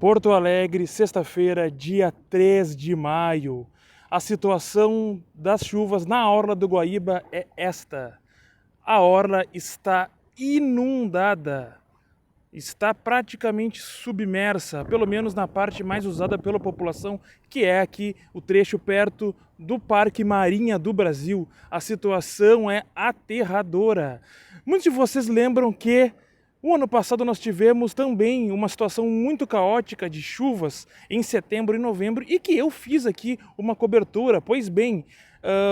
Porto Alegre, sexta-feira, dia 3 de maio. A situação das chuvas na orla do Guaíba é esta. A orla está inundada, está praticamente submersa, pelo menos na parte mais usada pela população, que é aqui o trecho perto do Parque Marinha do Brasil. A situação é aterradora. Muitos de vocês lembram que o ano passado nós tivemos também uma situação muito caótica de chuvas em setembro e novembro e que eu fiz aqui uma cobertura. Pois bem,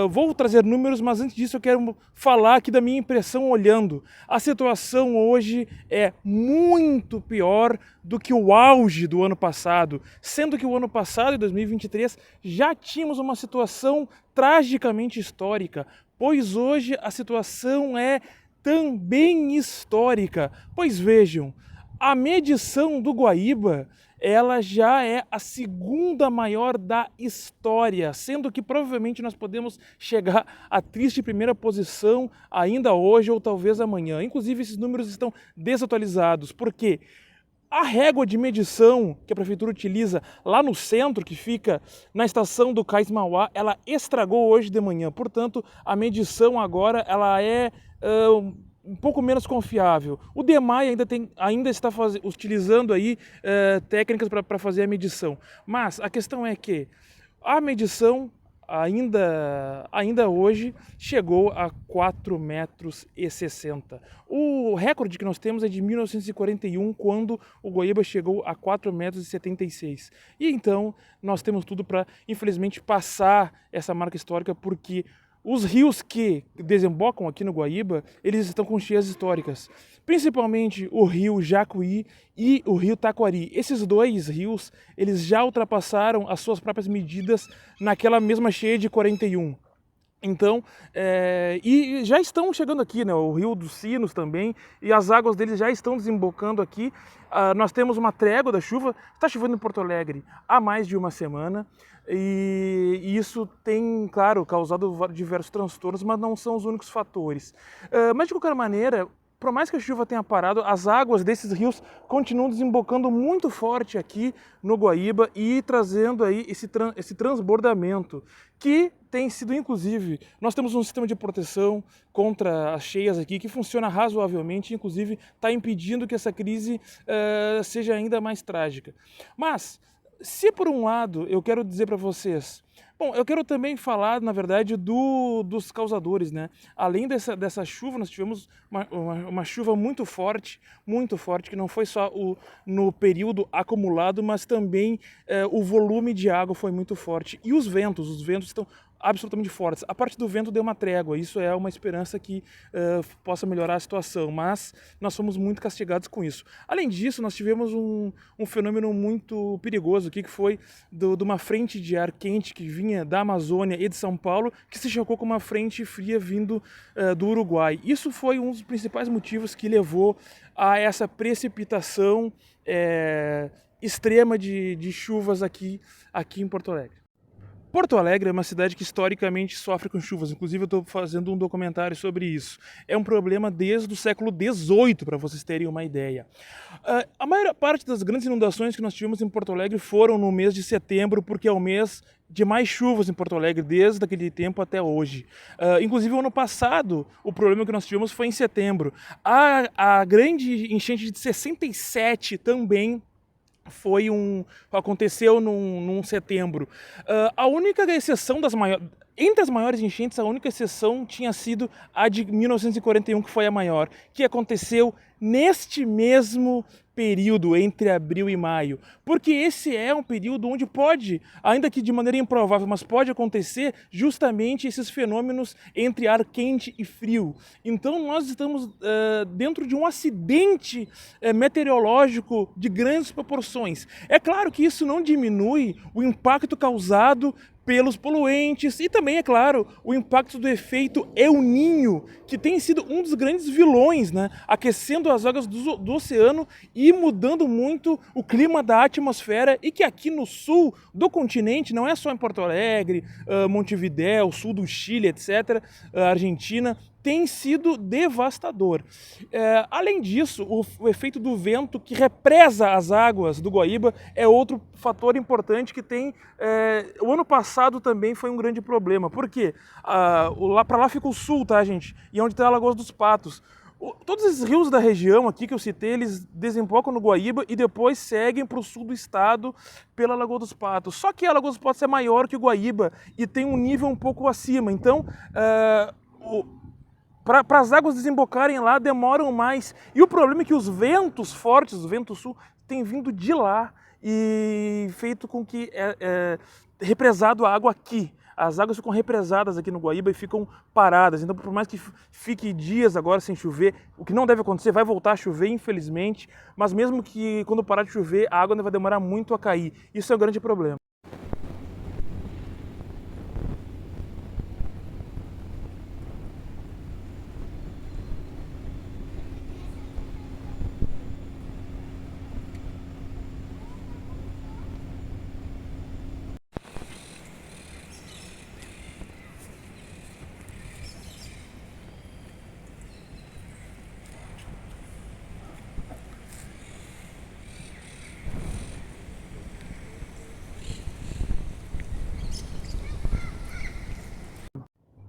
vou trazer números, mas antes disso eu quero falar aqui da minha impressão olhando. A situação hoje é muito pior do que o auge do ano passado, sendo que o ano passado, em 2023, já tínhamos uma situação tragicamente histórica, pois hoje a situação é também histórica, pois vejam, a medição do Guaíba, ela já é a segunda maior da história, sendo que provavelmente nós podemos chegar à triste primeira posição ainda hoje ou talvez amanhã. Inclusive esses números estão desatualizados, porque a régua de medição que a prefeitura utiliza lá no centro, que fica na estação do Cais Mauá, ela estragou hoje de manhã. Portanto, a medição agora ela é um pouco menos confiável. O DEMAI ainda está utilizando aí técnicas para fazer a medição. Mas a questão é que a medição ainda hoje chegou a 4,60 metros. O recorde que nós temos é de 1941, quando o Guaíba chegou a 4,76 metros. E então nós temos tudo para, infelizmente, passar essa marca histórica, porque os rios que desembocam aqui no Guaíba, eles estão com cheias históricas, principalmente o rio Jacuí e o rio Taquari. Esses dois rios, eles já ultrapassaram as suas próprias medidas naquela mesma cheia de 41. Então, e já estão chegando aqui, né, o Rio dos Sinos também, e as águas deles já estão desembocando aqui. Nós temos uma trégua da chuva, está chovendo em Porto Alegre há mais de uma semana, e isso tem, claro, causado diversos transtornos, mas não são os únicos fatores. Mas de qualquer maneira, por mais que a chuva tenha parado, as águas desses rios continuam desembocando muito forte aqui no Guaíba e trazendo aí esse transbordamento, que tem sido, inclusive, nós temos um sistema de proteção contra as cheias aqui que funciona razoavelmente, inclusive está impedindo que essa crise seja ainda mais trágica. Mas, se por um lado eu quero dizer para vocês, bom, eu quero também falar, na verdade, dos causadores, né? Além dessa chuva, nós tivemos uma chuva muito forte, que não foi só no período acumulado, mas também o volume de água foi muito forte. E os ventos estão absolutamente fortes. A parte do vento deu uma trégua, isso é uma esperança que possa melhorar a situação, mas nós fomos muito castigados com isso. Além disso, nós tivemos um fenômeno muito perigoso aqui, que foi de uma frente de ar quente que vinha da Amazônia e de São Paulo, que se chocou com uma frente fria vindo do Uruguai. Isso foi um dos principais motivos que levou a essa precipitação extrema de chuvas aqui em Porto Alegre. Porto Alegre é uma cidade que historicamente sofre com chuvas, inclusive eu estou fazendo um documentário sobre isso. É um problema desde o século XVIII, para vocês terem uma ideia. A maior parte das grandes inundações que nós tivemos em Porto Alegre foram no mês de setembro, porque é o mês de mais chuvas em Porto Alegre, desde aquele tempo até hoje. Inclusive, o ano passado, o problema que nós tivemos foi em setembro. A grande enchente de 67 também aconteceu num setembro. A única exceção entre as maiores enchentes, a única exceção tinha sido a de 1941, que foi a maior, que aconteceu neste mesmo período, entre abril e maio, porque esse é um período onde pode, ainda que de maneira improvável, mas pode acontecer justamente esses fenômenos entre ar quente e frio. Então nós estamos dentro de um acidente meteorológico de grandes proporções. É claro que isso não diminui o impacto causado pelos poluentes e também, é claro, o impacto do efeito El Niño, que tem sido um dos grandes vilões, né? Aquecendo as águas do oceano e mudando muito o clima da atmosfera, e que aqui no sul do continente, não é só em Porto Alegre, Montevidéu, sul do Chile, etc., Argentina, tem sido devastador. Além disso, o efeito do vento que represa as águas do Guaíba é outro fator importante que tem. O ano passado também foi um grande problema. Por quê? Para lá fica o sul, tá, gente? E é onde tem a Lagoa dos Patos. Todos esses rios da região aqui que eu citei, eles desembocam no Guaíba e depois seguem para o sul do estado pela Lagoa dos Patos. Só que a Lagoa dos Patos é maior que o Guaíba e tem um nível um pouco acima. Então, para as águas desembocarem lá demoram mais. E o problema é que os ventos fortes, o vento sul, têm vindo de lá e feito com que represado a água aqui. As águas ficam represadas aqui no Guaíba e ficam paradas. Então, por mais que fique dias agora sem chover, o que não deve acontecer, vai voltar a chover, infelizmente. Mas mesmo que quando parar de chover, a água ainda vai demorar muito a cair. Isso é um grande problema.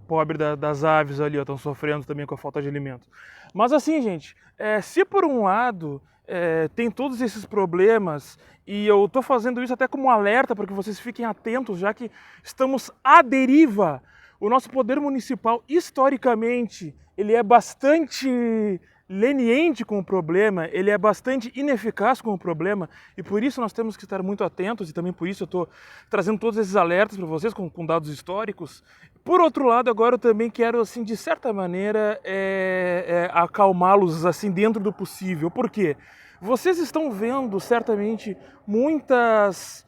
Pobre das aves ali, estão sofrendo também com a falta de alimento. Mas assim, gente, se por um lado tem todos esses problemas, e eu estou fazendo isso até como um alerta para que vocês fiquem atentos, já que estamos à deriva. O nosso poder municipal, historicamente, ele é bastante leniente com o problema, ele é bastante ineficaz com o problema, e por isso nós temos que estar muito atentos, e também por isso eu estou trazendo todos esses alertas para vocês com dados históricos. Por outro lado, agora eu também quero, assim, de certa maneira, acalmá-los assim dentro do possível. Por quê? Vocês estão vendo certamente muitas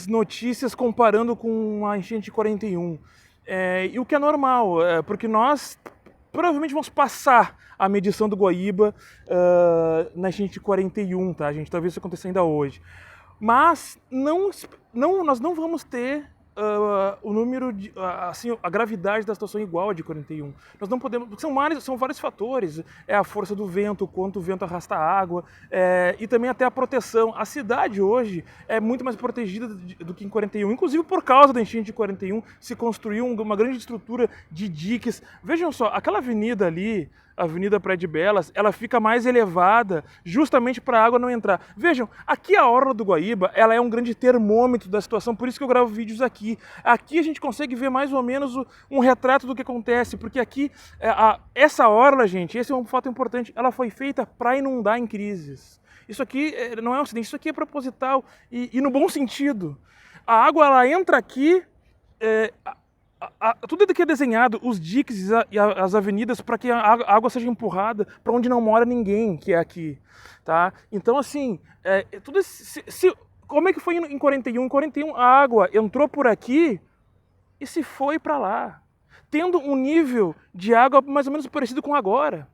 notícias comparando com a enchente de 41. E o que é normal, porque nós provavelmente vamos passar a medição do Guaíba na enchente de 41, tá, gente? Talvez isso aconteça ainda hoje. Mas nós não vamos ter o número de, assim, a gravidade da situação igual a de 41. Nós não podemos, porque são vários fatores, a força do vento, o quanto o vento arrasta a água, e também até a proteção. A cidade hoje é muito mais protegida do que em 41, inclusive por causa da enchente de 41, se construiu uma grande estrutura de diques. Vejam só, aquela avenida ali, a Avenida Praia de Belas, ela fica mais elevada justamente para a água não entrar. Vejam, aqui a orla do Guaíba, ela é um grande termômetro da situação, por isso que eu gravo vídeos aqui. Aqui a gente consegue ver mais ou menos um retrato do que acontece, porque aqui, essa orla, gente, esse é um fato importante, ela foi feita para inundar em crises. Isso aqui não é um acidente, isso aqui é proposital e no bom sentido. A água, ela entra aqui, tudo que é desenhado, os diques e as avenidas, para que a água seja empurrada para onde não mora ninguém, que é aqui, tá? Então, assim, como é que foi em 41? Em 41 a água entrou por aqui e se foi para lá, tendo um nível de água mais ou menos parecido com agora.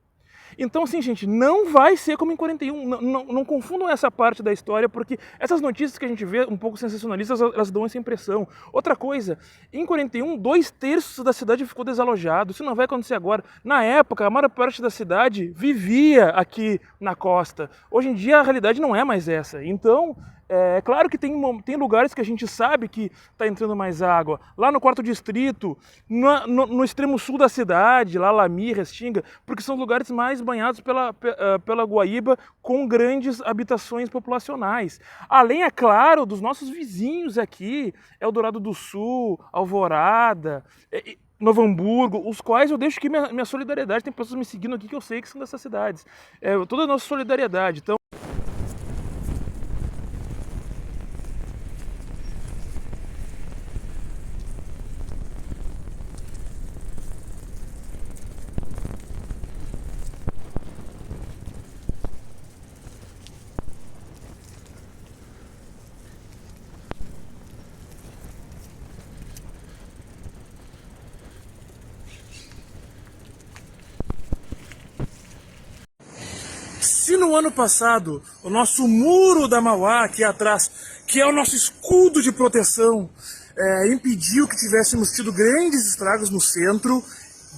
Então, assim, gente, não vai ser como em 41. Não confundam essa parte da história, porque essas notícias que a gente vê um pouco sensacionalistas, elas dão essa impressão. Outra coisa, em 41, 2/3 da cidade ficou desalojado. Isso não vai acontecer agora. Na época, a maior parte da cidade vivia aqui na costa. Hoje em dia, a realidade não é mais essa. Então, é claro que tem lugares que a gente sabe que está entrando mais água. Lá no 4º distrito, no extremo sul da cidade, lá Lami, Restinga, porque são lugares mais banhados pela Guaíba, com grandes habitações populacionais. Além, é claro, dos nossos vizinhos aqui, Eldorado do Sul, Alvorada, Novo Hamburgo, os quais eu deixo aqui minha solidariedade. Tem pessoas me seguindo aqui que eu sei que são dessas cidades. Toda a nossa solidariedade. Então, se no ano passado o nosso muro da Mauá aqui atrás, que é o nosso escudo de proteção, impediu que tivéssemos tido grandes estragos no centro,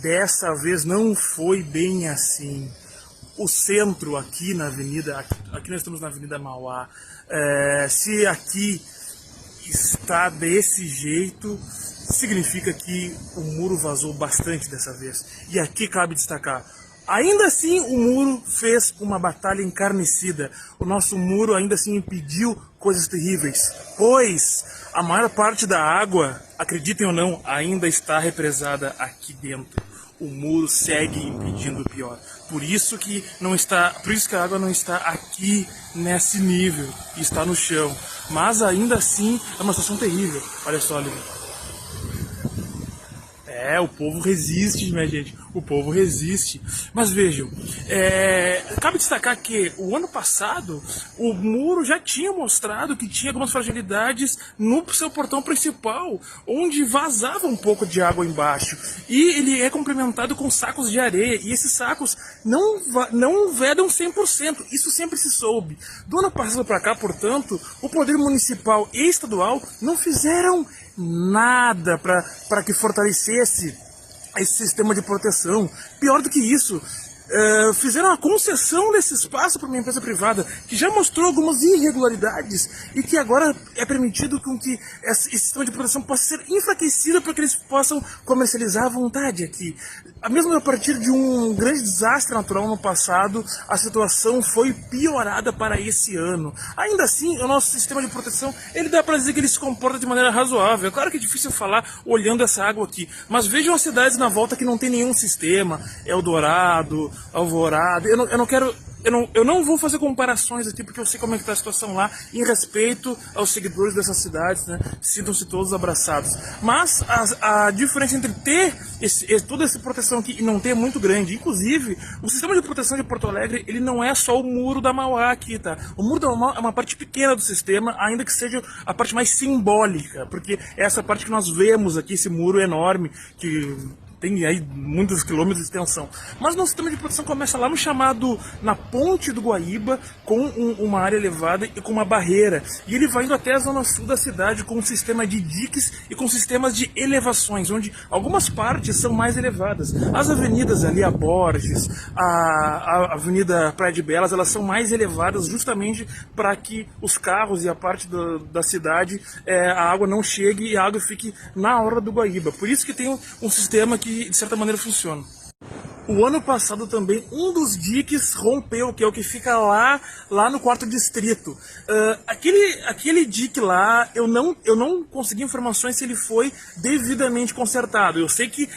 dessa vez não foi bem assim. O centro aqui na avenida, aqui nós estamos na Avenida Mauá, se aqui está desse jeito, significa que o muro vazou bastante dessa vez. E aqui cabe destacar, ainda assim o muro fez uma batalha encarnecida. O nosso muro ainda assim impediu coisas terríveis, pois a maior parte da água, acreditem ou não, ainda está represada aqui dentro. O muro segue impedindo o pior. Por isso que a água não está aqui nesse nível, está no chão. Mas ainda assim é uma situação terrível. Olha só, Lívia. O povo resiste, minha gente. O povo resiste. Mas vejam, cabe destacar que o ano passado o muro já tinha mostrado que tinha algumas fragilidades no seu portão principal, onde vazava um pouco de água embaixo. E ele é complementado com sacos de areia. E esses sacos não vedam 100%. Isso sempre se soube. Do ano passado para cá, portanto, o poder municipal e estadual não fizeram nada para que fortalecesse esse sistema de proteção. Pior do que isso, fizeram a concessão desse espaço para uma empresa privada que já mostrou algumas irregularidades e que agora é permitido com que esse sistema de proteção possa ser enfraquecido para que eles possam comercializar à vontade aqui. Mesmo a partir de um grande desastre natural no passado, a situação foi piorada para esse ano. Ainda assim, o nosso sistema de proteção, ele dá para dizer que ele se comporta de maneira razoável. É claro que é difícil falar olhando essa água aqui, mas vejam as cidades na volta que não tem nenhum sistema. Eldorado, Alvorada, eu não vou fazer comparações aqui porque eu sei como é que está a situação lá, em respeito aos seguidores dessas cidades, né? Sintam-se todos abraçados. Mas a diferença entre ter toda essa proteção aqui e não ter é muito grande. Inclusive, o sistema de proteção de Porto Alegre, ele não é só o muro da Mauá aqui, tá? O muro da Mauá é uma parte pequena do sistema, ainda que seja a parte mais simbólica, porque é essa parte que nós vemos aqui, esse muro enorme, que tem aí muitos quilômetros de extensão. Mas nosso sistema de proteção começa lá no chamado, na ponte do Guaíba, com uma área elevada e com uma barreira. E ele vai indo até a zona sul da cidade com um sistema de diques e com sistemas de elevações, onde algumas partes são mais elevadas. As avenidas ali, a Borges, a Avenida Praia de Belas, elas são mais elevadas justamente para que os carros e a parte da cidade, a água não chegue e a água fique na orla do Guaíba. Por isso que tem um sistema que de certa maneira funciona. O ano passado também um dos diques rompeu, que é o que fica lá no quarto distrito. Aquele dique lá, eu não consegui informações se ele foi devidamente consertado. Eu sei que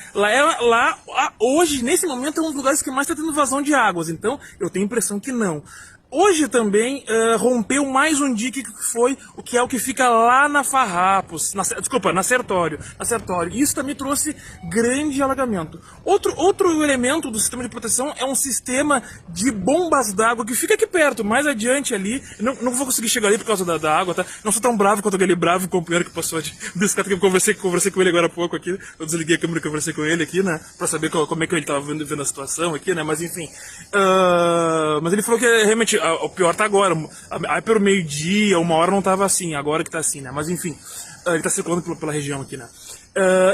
hoje, nesse momento, é um dos lugares que mais está tendo vazão de águas, então eu tenho a impressão que não. Hoje também rompeu mais um dique que é o que fica lá na Farrapos, na Sertório. Isso também trouxe grande alagamento. Outro elemento do sistema de proteção é um sistema de bombas d'água que fica aqui perto, mais adiante ali. Não vou conseguir chegar ali por causa da água, tá? Não sou tão bravo quanto aquele bravo companheiro que passou desse cara que eu conversei com ele agora há pouco aqui. Eu desliguei a câmera e conversei com ele aqui, né? Pra saber como é que ele tava vendo a situação aqui, né? Mas enfim. Mas ele falou que realmente o pior tá agora. Aí pelo meio-dia, 1 hora não tava assim, agora que tá assim, né? Mas enfim, ele tá circulando pela região aqui, né?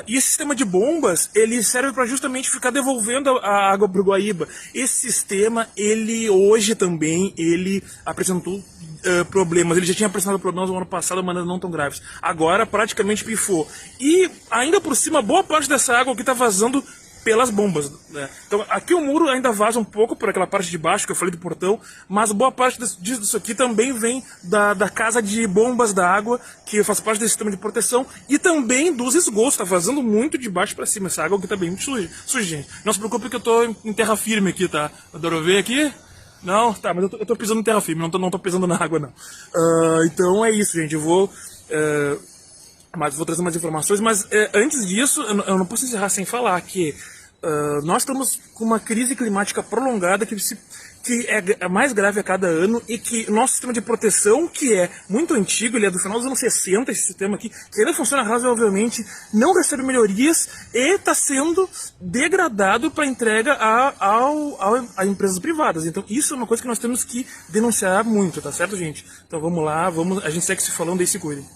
E esse sistema de bombas, ele serve para justamente ficar devolvendo a água pro Guaíba. Esse sistema, ele hoje também, ele apresentou problemas. Ele já tinha apresentado problemas no ano passado, mas não tão graves. Agora praticamente pifou. E ainda por cima, boa parte dessa água que tá vazando pelas bombas, né? Então aqui o muro ainda vaza um pouco por aquela parte de baixo que eu falei do portão, mas boa parte disso aqui também vem da casa de bombas da água, que faz parte desse sistema de proteção, e também dos esgotos. Tá vazando muito de baixo para cima essa água que tá bem muito suja, gente. Não se preocupe que eu tô em terra firme aqui, tá? Adoro ver aqui. Não, tá, mas eu tô pisando em terra firme, não tô pisando na água, não. Então é isso, gente. Eu vou trazer mais informações, mas antes disso, eu não posso encerrar sem falar que nós estamos com uma crise climática prolongada que é mais grave a cada ano, e que nosso sistema de proteção, que é muito antigo, ele é do final dos anos 60, esse sistema aqui, que ainda funciona razoavelmente, não recebe melhorias e está sendo degradado para entrega a empresas privadas. Então isso é uma coisa que nós temos que denunciar muito, tá certo, gente? Então vamos lá, a gente segue se falando e se cuidem.